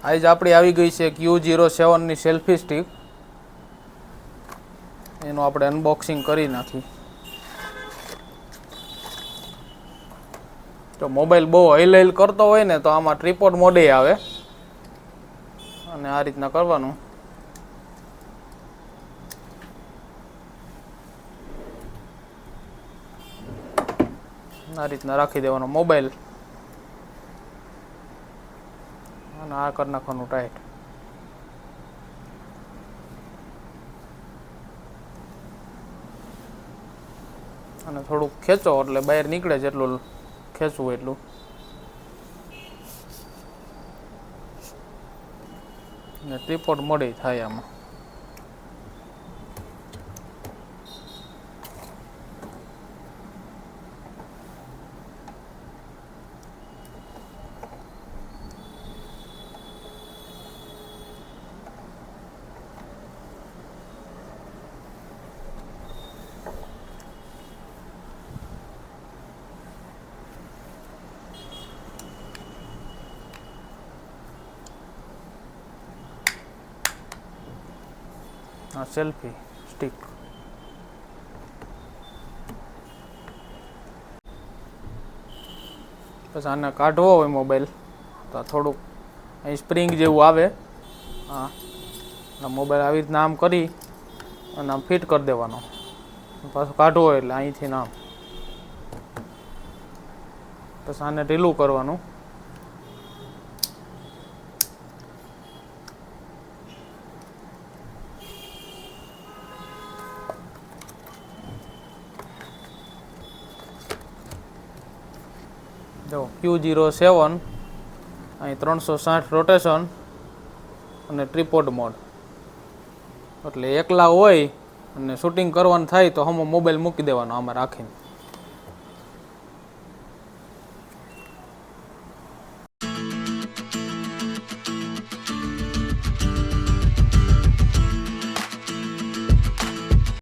આજ આપણી આવી ગઈ છે Q07 ની સેલ્ફી સ્ટિક. એનું આપણે અનબોક્સિંગ કરી નાખી. તો મોબાઈલ બહુ હલ કરતો હોય ને તો આમાં ટ્રીપોડ મોડે આવે અને આ રીતના કરવાનું. આ રીતના રાખી દેવાનો મોબાઈલ અને આ કરી નાખવાનું ટાઈટ. અને થોડુંક ખેંચો એટલે બહાર નીકળે, જેટલું ખેંચવું એટલું. ને ટ્રીપોડ મોડે થાય આમાં. આ સેલ્ફી સ્ટિક. પછી આને કાઢવો હોય મોબાઈલ તો થોડુંક અહીં સ્પ્રિંગ જેવું આવે. હા, મોબાઈલ આવી રીતના આમ કરી અને આમ ફિટ કરી દેવાનો. પાછું કાઢવો હોય એટલે અહીંથી આમ. પછી આને ઢીલું કરવાનું. જો Q07 અહીં 360 રોટેશન અને ટ્રીપોડ મોડ. એટલે એકલા હોય અને શૂટિંગ કરવાનું થાય તો હમો મોબાઈલ મૂકી દેવાનો આમાં રાખીને.